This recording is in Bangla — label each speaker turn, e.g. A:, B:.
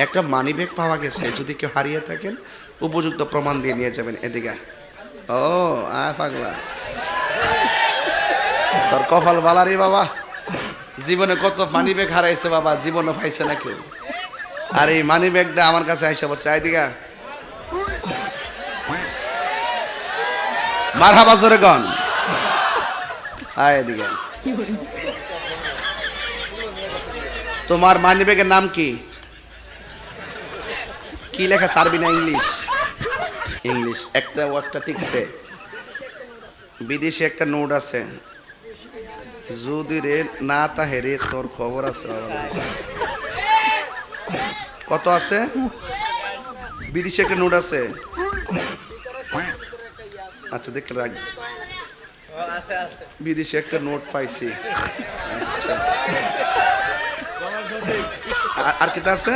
A: একটা মানি ব্যাগ পাওয়া গেছে, যদি কেউ হারিয়ে থাকেন উপযুক্ত প্রমাণ দিয়ে নিয়ে যাবেন। এদিকে ও পাগলা, তোর কপাল বালারি বাবা, জীবনে কত মানি ব্যাগ হারাইছে বাবা, জীবনে পাইছে না কেউ। আর এই মানি ব্যাগটা আমার কাছে আইসা পড়ছে। এদিকে মারহাবা জোরে গন। এদিকে তোমার মানি ব্যাগের নাম কি? কি লেখা, আরবি না ইংলিশ? ইংলিশ। একটা টিকছে, বিদেশি একটা নোট আছে, যদি রে না তাহে রে তোর খবর আছে। কত আছে? বিদেশি একটা নোট আছে। আচ্ছা দেখে রাখ, বিদেশি একটা নোট পাইছি। আচ্ছা আর কি আছে?